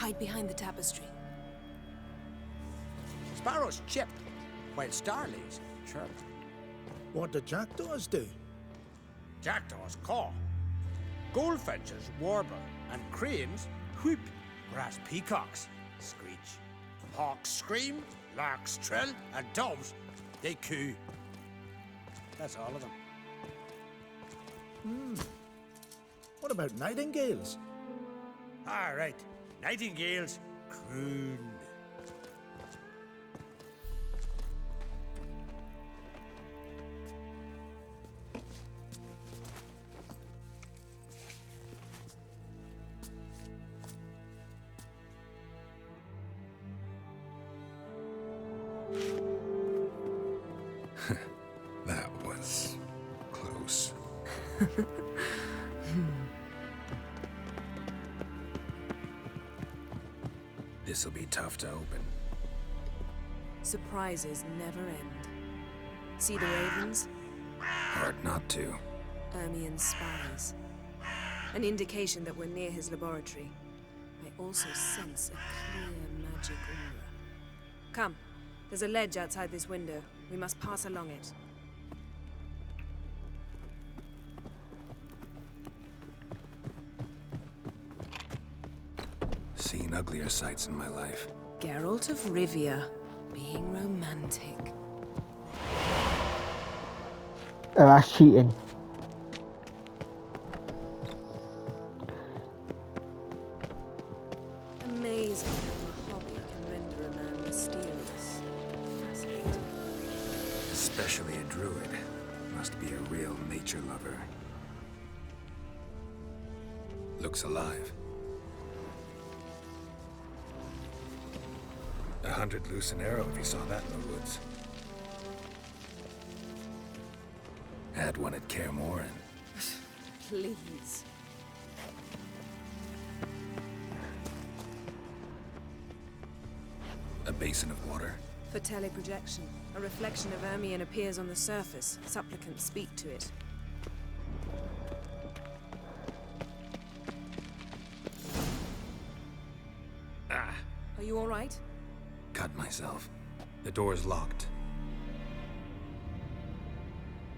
Hide behind the tapestry. Sparrows chip, while starlings chirp. What do jackdaws do? Jackdaws caw. Goldfinches warble, and cranes whoop. Grass peacocks screech. Hawks scream, larks trill, and doves, they coo. That's all of them. What about nightingales? All right, nightingales croon. That was close. This'll be tough to open. Surprises never end. See the ravens? Hard not to. Ermien's spies. An indication that we're near his laboratory. I also sense a clear magic aura. Come, there's a ledge outside this window. We must pass along it. Seen uglier sights in my life. Geralt of Rivia, being romantic. Oh, that's cheating. Amazing how a hobby can render a man mysterious. Fascinating. Especially a druid. Must be a real nature lover. Looks alive. A 100 loose an arrow if you saw that in the woods. Had one at Kaer Morhen. Please. A basin of water. For teleprojection, a reflection of Ermien appears on the surface. Supplicants speak to it. Ah! Are you all right? Cut myself. The door's locked.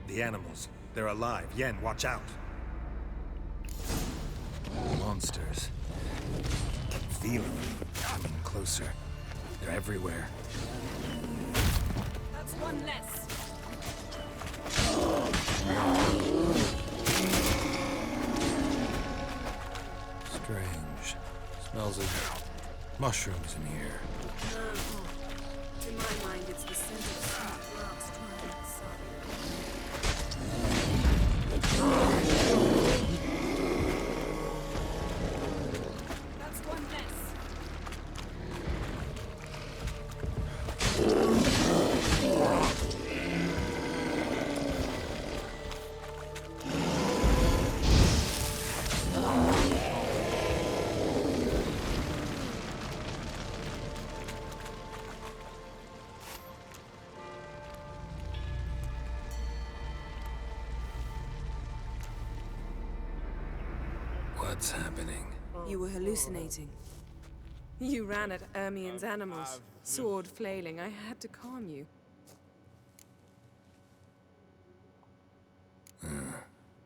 The animals. They're alive. Yen, watch out. Monsters. Keep feeling them. Coming closer. They're everywhere. That's one less. Strange. Smells of mushrooms in here. No. In my mind, it's the scent of sweet grass drying outside. That's one less. What's happening? You were hallucinating. You ran at Ermien's animals, sword flailing. I had to calm you.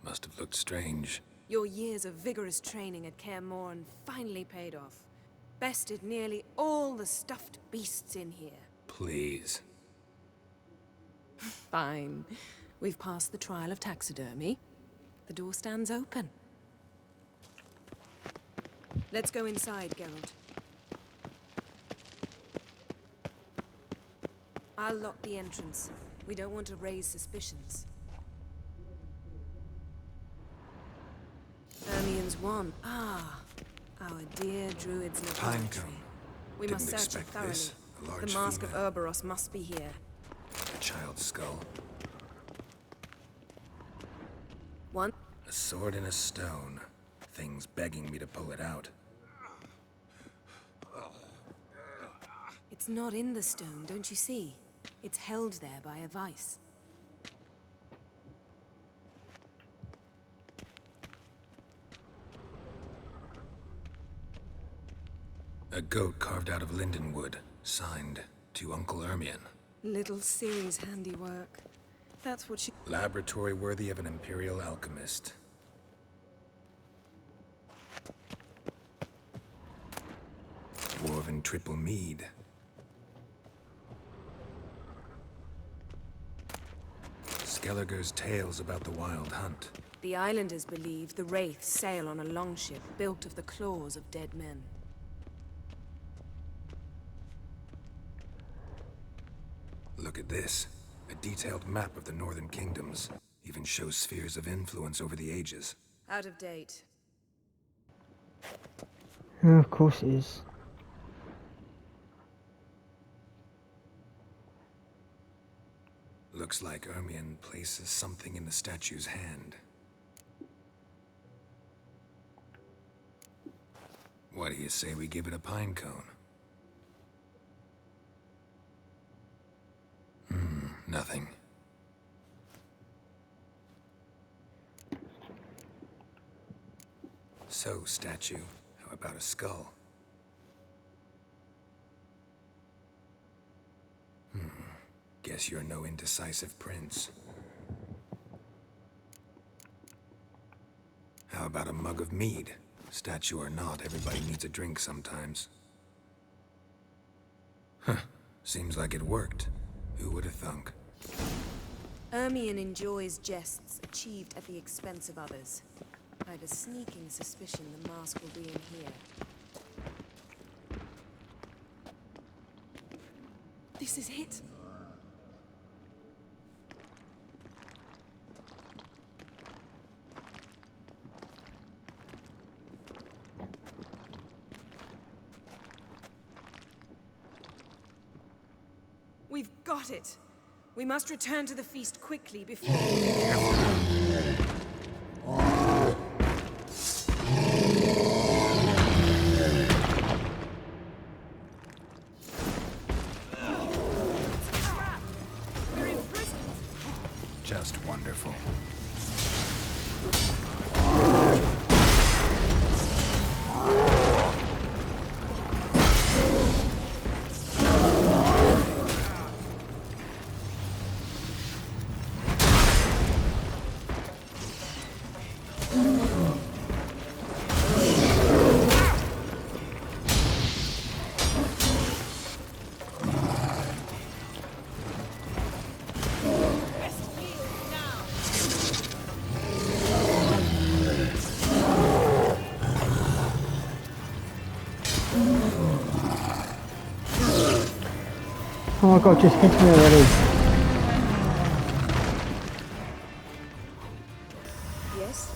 Must have looked strange. Your years of vigorous training at Kaer Morhen finally paid off. Bested nearly all the stuffed beasts in here. Please. Fine. We've passed the trial of taxidermy. The door stands open. Let's go inside, Geralt. I'll lock the entrance. We don't want to raise suspicions. Ermien's wand. Ah, our dear druid's Time laboratory. come. We Didn't must search it expect thoroughly. this. A large The mask of female. Ouroboros must be here. A child's skull. One. A sword in a stone. Things begging me to pull it out. It's not in the stone, don't you see? It's held there by a vice. A goat carved out of lindenwood, signed to Uncle Ermion. Little Ciri's handiwork. That's what she... Laboratory worthy of an imperial alchemist. Dwarven triple mead. Skelliger's tales about the wild hunt. The islanders believe the wraiths sail on a longship built of the claws of dead men. Look at this. A detailed map of the northern kingdoms. Even shows spheres of influence over the ages. Out of date. Oh, of course it is. Looks like Ermion places something in the statue's hand. What do you say we give it a pine cone? Nothing. So, statue, how about a skull? Guess you're no indecisive prince. How about a mug of mead? Statue or not, everybody needs a drink sometimes. Huh. Seems like it worked. Who would have thunk? Ermion enjoys jests achieved at the expense of others. I have a sneaking suspicion the mask will be in here. This is it. We've got it. We must return to the feast quickly before... We're in prison. Just wonderful. Oh my god, just hit me already. Yes?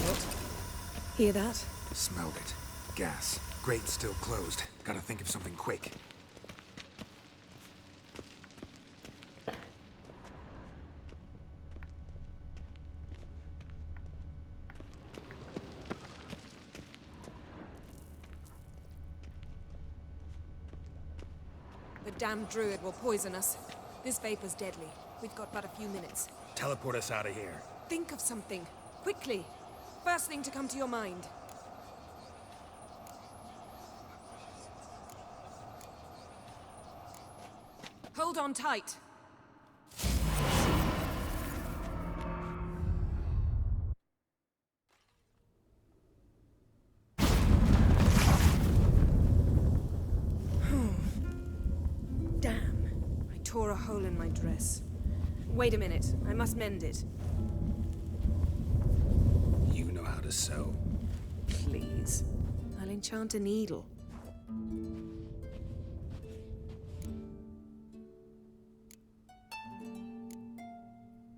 What? Hear that? Smelled it. Gas. Grate still closed. Gotta think of something quick. The damned druid will poison us. This vapor's deadly. We've got but a few minutes. Teleport us out of here. Think of something. Quickly. First thing to come to your mind. Hold on tight. Damn. I tore a hole in my dress. Wait a minute. I must mend it. You know how to sew. Please. I'll enchant a needle.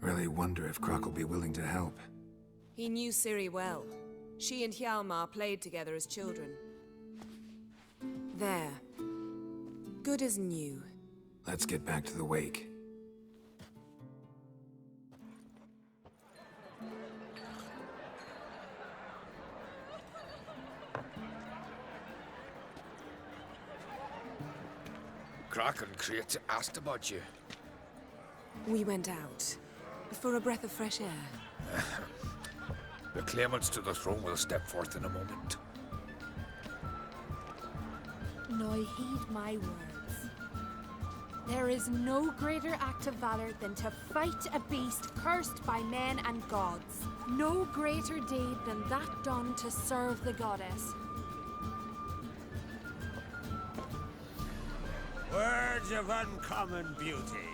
Really wonder if Croc will be willing to help. He knew Ciri well. She and Hjalmar played together as children. There. Good as new. Let's get back to the wake. Croc and Crate asked about you. We went out. For a breath of fresh air. The claimants to the throne will step forth in a moment. Now heed my words. There is no greater act of valor than to fight a beast cursed by men and gods. No greater deed than that done to serve the goddess. Words of uncommon beauty.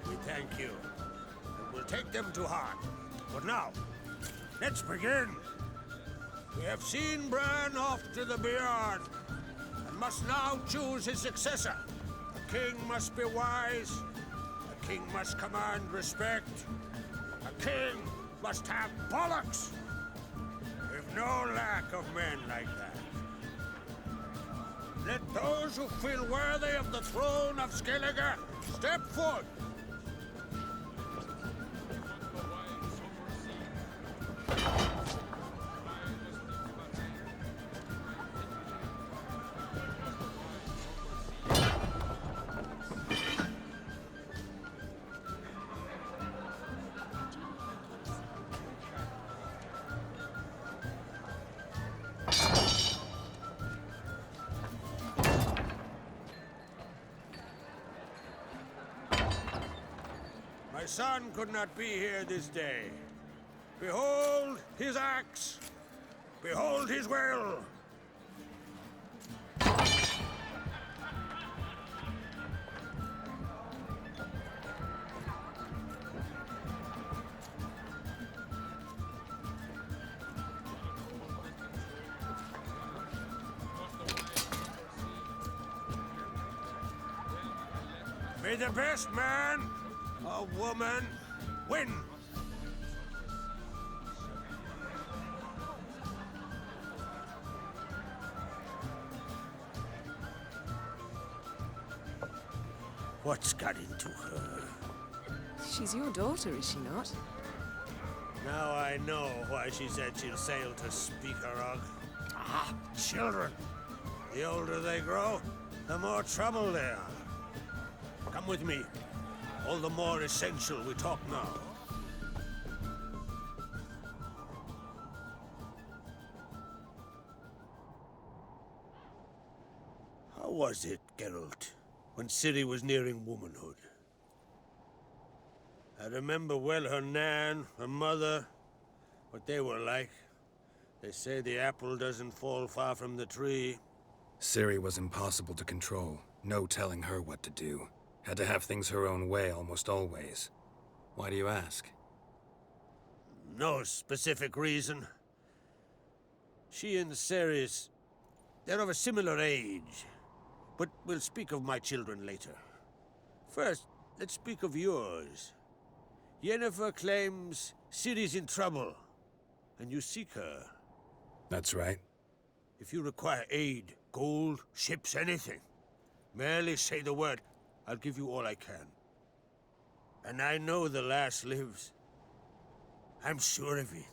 We thank you. And we'll take them to heart. But now, let's begin. We have seen Bran off to the Beyond, and must now choose his successor. A king must be wise. A king must command respect. A king must have bollocks. We've no lack of men like that. Let those who feel worthy of the throne of Skellige step forward. My son could not be here this day. Behold his axe. Behold his will. May the best man or woman win. What's got into her? She's your daughter, is she not? Now I know why she said she'll sail to Speakerog. Ah, children. The older they grow, the more trouble they are. Come with me. All the more essential we talk now. How was it, Geralt, when Ciri was nearing womanhood? I remember well her nan, her mother, what they were like. They say the apple doesn't fall far from the tree. Ciri was impossible to control. No telling her what to do. Had to have things her own way almost always. Why do you ask? No specific reason. She and Ceres, they're of a similar age. But we'll speak of my children later. First, let's speak of yours. Yennefer claims Ciri's in trouble, and you seek her. That's right. If you require aid, gold, ships, anything, merely say the word. I'll give you all I can. And I know the lass lives. I'm sure of it.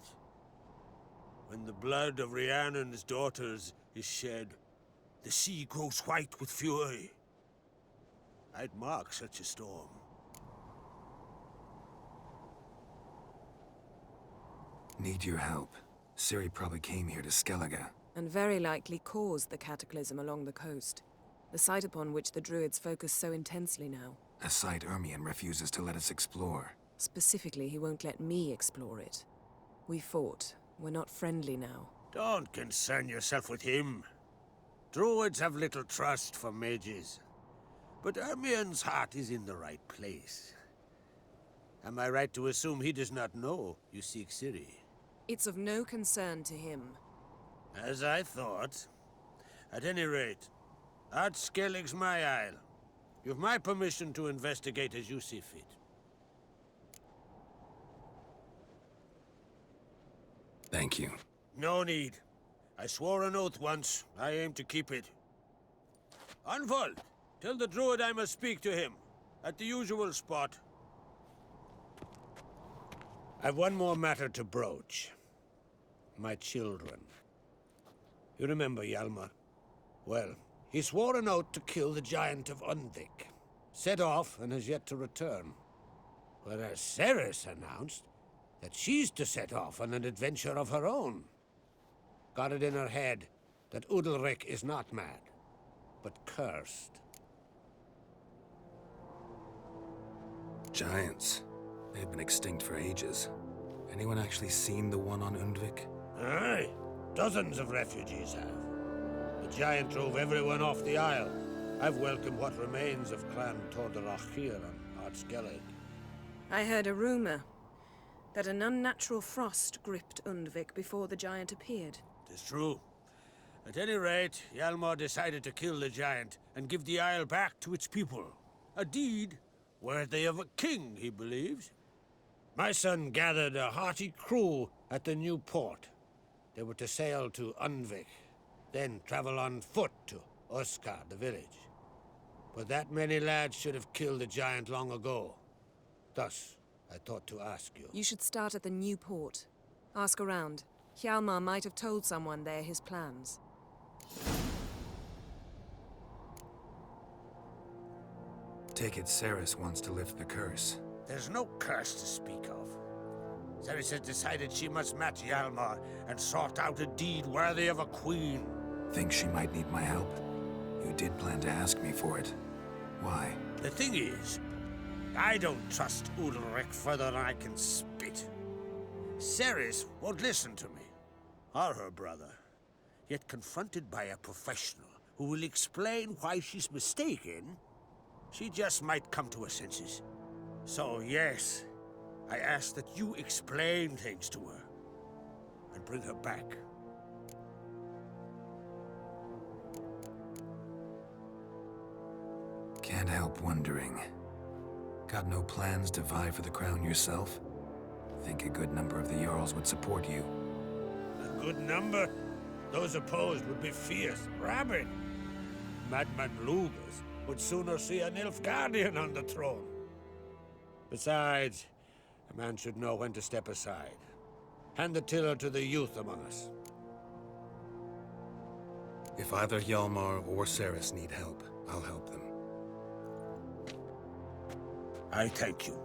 When the blood of Rhiannon's daughters is shed, the sea grows white with fury. I'd mark such a storm. Need your help. Ciri probably came here to Skellige. And very likely caused the cataclysm along the coast. The site upon which the Druids focus so intensely now. A site Ermion refuses to let us explore. Specifically, he won't let me explore it. We fought. We're not friendly now. Don't concern yourself with him. Druids have little trust for mages. But Ermion's heart is in the right place. Am I right to assume he does not know you seek Ciri? It's of no concern to him. As I thought. At any rate, Art Skellig's my isle. You've my permission to investigate as you see fit. Thank you. No need. I swore an oath once. I aim to keep it. Unfold. Tell the druid I must speak to him. At the usual spot. I've one more matter to broach. My children. You remember Hjalmar? Well, he swore an oath to kill the giant of Undvik. Set off and has yet to return. Whereas Ceres announced that she's to set off on an adventure of her own. Got it in her head that Udalric is not mad. but cursed. Giants. They've been extinct for ages. Anyone actually seen the one on Undvik? Aye, dozens of refugees have. The giant drove everyone off the isle. I've welcomed what remains of Clan Tordarach here on Ardskellig. I heard a rumor that an unnatural frost gripped Undvik before the giant appeared. It is true. At any rate, Hjalmar decided to kill the giant and give the isle back to its people. A deed worthy of a king, he believes. My son gathered a hearty crew at the new port. They were to sail to Undvik, then travel on foot to Oskar, the village. But that many lads should have killed the giant long ago. Thus, I thought to ask you. You should start at the new port. Ask around. Hjalmar might have told someone there his plans. Take it Ceres wants to lift the curse. There's no curse to speak of. Ceres has decided she must match Hjalmar and sought out a deed worthy of a queen. Think she might need my help? You did plan to ask me for it. Why? The thing is, I don't trust Ulrich further than I can spit. Ceres won't listen to me, or her brother. Yet confronted by a professional who will explain why she's mistaken, she just might come to her senses. So yes, I ask that you explain things to her and bring her back. Can't help wondering. Got no plans to vie for the crown yourself? Think a good number of the Jarls would support you. A good number? Those opposed would be fierce, rabid. Madman Lugas would sooner see an Nilfgaardian on the throne. Besides, a man should know when to step aside. Hand the tiller to the youth among us. If either Hjalmar or Ceres need help, I'll help them. I thank you.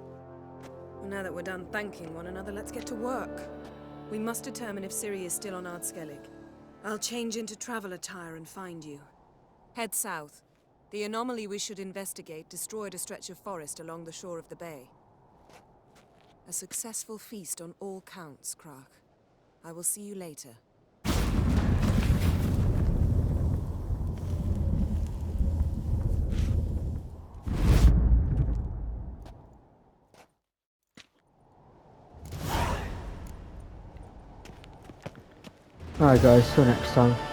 Well, now that we're done thanking one another, let's get to work. We must determine if Ciri is still on Ardskellig. I'll change into travel attire and find you. Head south. The anomaly we should investigate destroyed a stretch of forest along the shore of the bay. A successful feast on all counts, Krak. I will see you later. Alright guys, till next time.